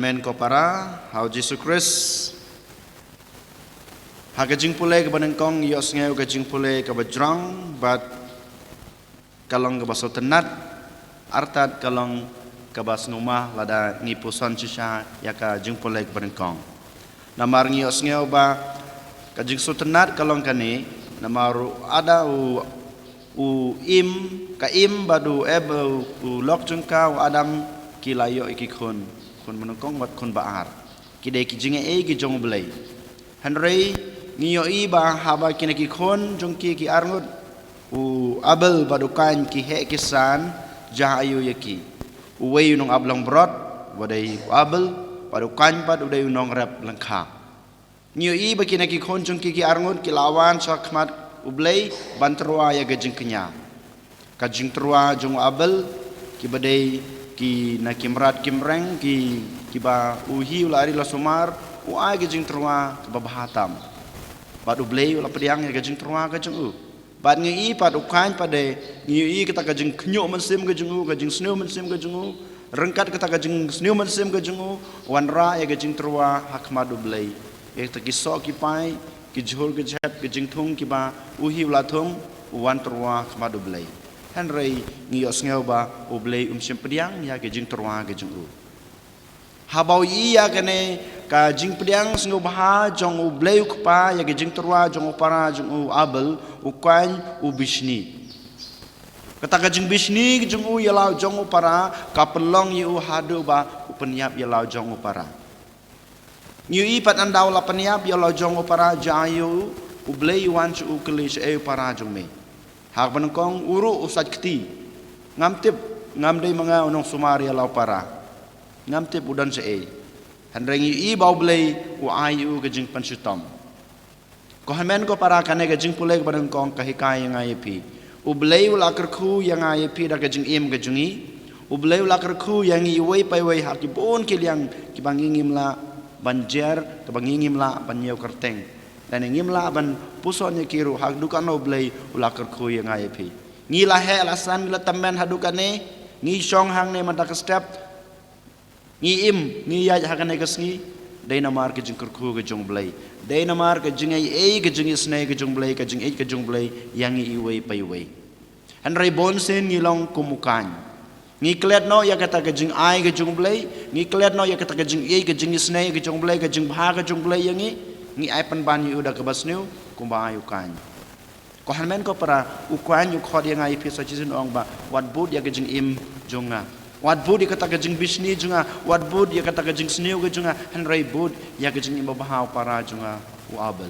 Men ko para hau Jesus Christ hagajing pulai ke banengkong yos ngeu gajing pulai ke bajrang bat kalong ke basau tenat artat kalong ke bas numah lada ngipusan cisha ya ka jing pulai ke banengkong namar yos ngeu ba kajing su tenat kalong kani namaru ada u im ka im badu u lok jengkau adam kilayo ikikun kun menungkong wat kun baar kidai kijinge ki jong belai hanrei ngiyo i ba haba kine ki khon jong ki arngut u abel badukan ki he kisan jahayu yaki uwei nong ablang brot wadai abel badukan pad udai nong rap lengka ngiyo i ba kine ki khon jong ki arngut ki lawan sakmat ublei bantrua ya gajing kenya kajing trua jong abel ki badai ki na kimrat kimreng ki ba uhi ulari la sumar uai gajing trua ke babahatam badu blei ula pediang ya gajing trua gajing u bad ngi pad ukan pade ngi kita gajing knyo mensim gajing u gajing sneu mensim gajing u rengkat kita gajing sneu mensim gajing u wanra ya gajing trua hakmadu blei ya ta kiso ki pai ki jhol ke chat gajing thung ki ba uhi ula thung wan trua hakmadu blei Henry ngiyos ngeu ba ublei sim pediang ya gajing trua gajing u habau iya kene ka jing pediang sngeu bah jong ublei ukpa ya gajing trua jong upara jong u abel ukan ubishni kata gajing bishni jong u yalau jong upara ka pelong yu hadu ba upeniap yalau jong upara nyu ipat andau la peniap yalau jong upara jayu ublei wan chu uklish e para jong me hak benengkong uru usat keti ngamtip ngamdei manga unong sumari lau para ngamtip udan se handrengi i bau blei u ayu gajing pansutam ko hamen ko para kane gajing pulai ke benengkong kahikai yang ayepi u blei ula kerku yang ayepi da gajing im gajungi u blei ula kerku yang i wei pai wei hak bon kiliang ki bangingim la banjer ke bangingim la banyau kerteng dan ingim la ban pusonya kiru hak dukan no blei ulakar ku yang ayepi ngi la he alasan la tamen hadukane ngi song hang ne mata step ngi im ngi ya hakane kesngi dai namar ke jingkur ku ke jong blei dai namar ke jingai ke jingi snai ke jong blei ke jing ke jong blei yang i wei pai wei hanrai bonsen ngi long kumukan ngi klet no ya kata ke jing ai ke jong blei ngi klet no ya kata ke jing ke jingi snai ke jong blei ke jing bha ke jong blei yang ngi ai pan ban yu da kabas new kumba ayu kan ko hanmen ko para ukwan yu khod yang ai pisa chisin ong ba wat bud ya gajing im jonga wat bud ya kata gajing bisni jonga wat bud ya kata gajing snew gajunga hanrai bud ya gajing im bahau para jonga u abel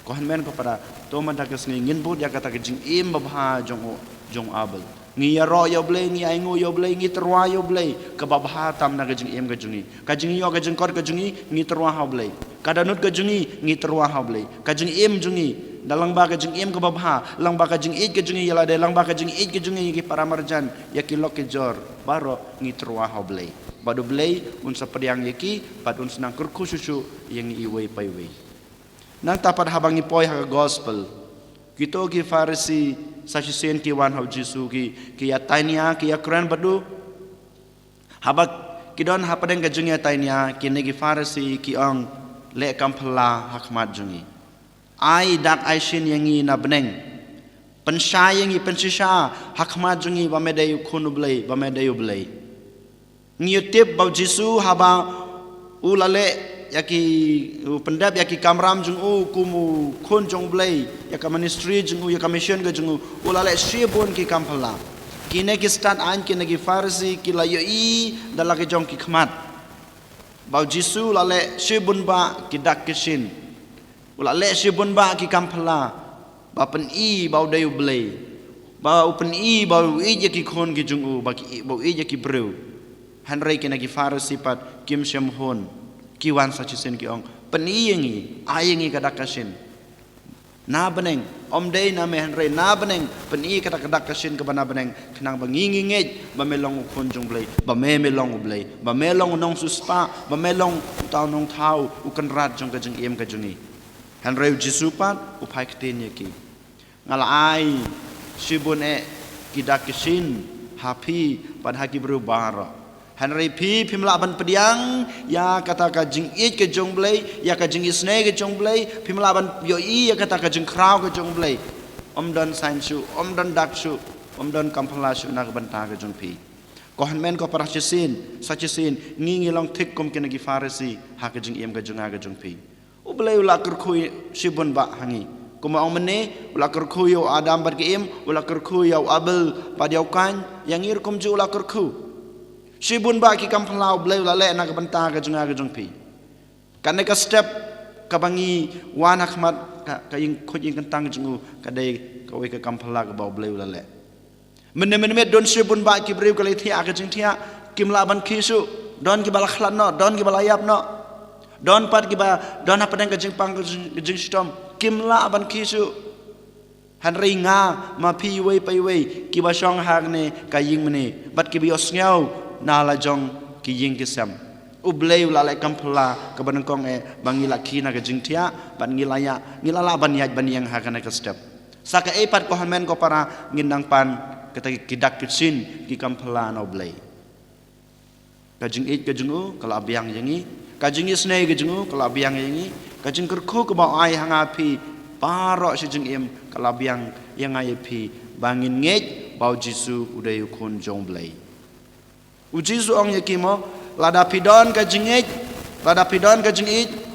ko hanmen ko para to man da kasni ngin bud ya kata gajing im bahau jong abel ngi ya ro yo blei ngi ai ngo yo blei ngi terwa yo blei ke babha tam na gajing im gajungi gajing yo gajing kor gajungi ngi terwa ha blei kadanut gajungi ngi terwa ha blei gajing im jungi dalang ba gajing im ke babha lang ba gajing it gajungi yala de lang ba gajing it gajungi ki para marjan ya ki lok ki jor baro ngi terwa ha blei badu blei un sapediang yaki pad un senang kurku susu yang i wei pai wei nang tapat habangi poi ha gospel kito ki farisi sasisen ki wan hau jisu ki ya tainia ki ya kran badu habak kidon hapadeng gajungi tainia ki negi farisi ki ong le kampala hakmat jungi ai dak aishin yangi na beneng pensha yangi pensisha hakmat jungi bamedayu khunu blei bamedayu blei ngiyutip bau jisu haba ulale yaki pendap yaki kamram jung kumu khun jong blei yaka ministry jung yaka mission ga jung ulale shibon ki kampala kine ki start an kine ki farsi ki la yi dala ke jong ki khmat bau jisu lale shibun ba ki dak kishin ulale shibun ba ki kampala ba pen i bau dayu blei ba pen i bau i yaki khun ki jung ba ki bau i yaki breu hanrei kine ki farsi pat kim shem hon kiwan sachisen ki ong peniyengi ayengi kadakasin na beneng om dei na me hanrei na beneng peni kadakasin ke bana beneng kenang bangingi ngej ba melong khunjung blei ba melong blei ba melong nong suspa ba melong tau nong tau ukan rat jong ka jeng em ka jungi hanrei jisupat upai kten yaki ngala ai sibun kidakasin happy pad haki berubara Henry pi pimla ban pediang ya kata ka jing it ke jong blai ya ka jing isne ke jong blai pimla ban yo I ya kata ka jing kraw ke jong blai don sain su don dak su don kampala su na ban ta ke jong pi ko han men ko para chisin sachisin ngi long thik kom ke nagi farisi ha ke jing em ke jong a ke jong pi u blai ula kur khui sibun ba hangi kuma ong mene ula kur khui yo adam bar ke em ula kur khui yo abel pa diau kan yang ir kom ju ula kur khu Sibun ba ki kamplau bleu la le na ka banta ka junga ka jungpi. Kan ka step ka bangi wan ahmad ka ing khoj ing kantang jungu ka dei ka we ka kampala ka ba bleu la le. Men don sibun ba ki breu ka le thia ka jing thia kimla ban khisu don ki bala khlan no don ki bala yap no. Don pat ki ba don apa dang ka jing pang ka jing stom kimla ban khisu Henry nga ma pi we pai we ki ba shong hak ne ka ying mene bat ki bi os ngau na la jong ki ying ki sam u bleu la le kampla ka ban kong bangi la ki na ka jing thia ban ngi la ya ngi la ban yaj ban yang ha kana ka step saka e pat ko men ko para ngindang pan kata ki dak kitsin ki kampla no blei ka jing it ka jungu kala biang yangi ka jing isne ka jungu kala biang yangi ka jing kur khu ka ba ai hanga pi paro si jing em kala biang yang ai pi bangin ngej bau jisu udai kun jong blei Ujisu ong yakimo lada pidon ka jingit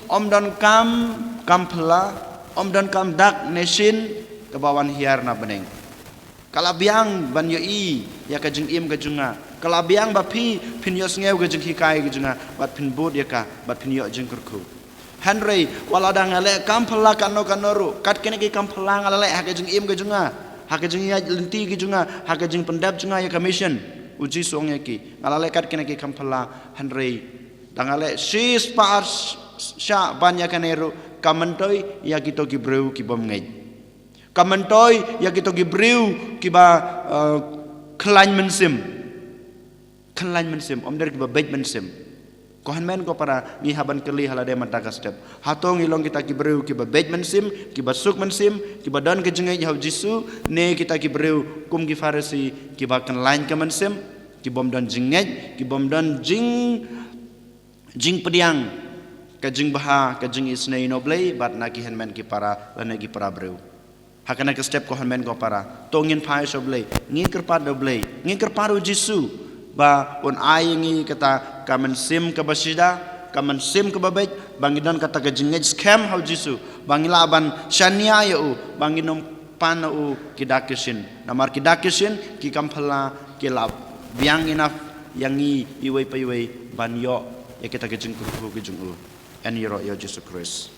om don kam pela om don kam dak nesin ke bawan hiar na beneng kalabiang ban yo I ya ka jing im ka junga kalabiang ba pi pin yo ngeu ka jing hikai ka junga bat pin bod ya ka bat pin yo jing kurku Henry wala da ngale kam pela kanoru kat kene ki kam pela ngale ha ka jing im ka junga ha ka jing ya lenti ka junga ha ka jing pendap junga ya commission uji song yaki ngalale kat kena ki kampala Henry dangale sis par sha banya kaneru kamantoi ya kito ki breu ki bom ngai kamantoi ya kito ki breu ki ba klan mensim om der ki ba bej mensim ko han men ko para ni haban keli halade mata ka step hatong ilong kita ki breu ki ba bej mensim ki ba suk mensim ki ba don ke jengai hau jisu ne kita ki breu kum ki farisi ki ba kan lain ke mensim ki bom don jingej ki bom don jing pediang ka jing baha ka jing isnei no blei bat na ki han men ki para lana ki para breu hakana ke step ko han men ko para tongin phai so blei ngi kerpa do blei ngi kerpa ro jisu ba on ayengi kata kamen sim ke basida kamen sim ke babej bangidon kata ke jingej scam hau jisu bangila ban shania yo banginom pan u kidakisin namar kidakisin ki kampala ki lab biang enough yangi iwei paiwei ban yo ya kita ke jingku ke jungu en yoro yo Jesus Christ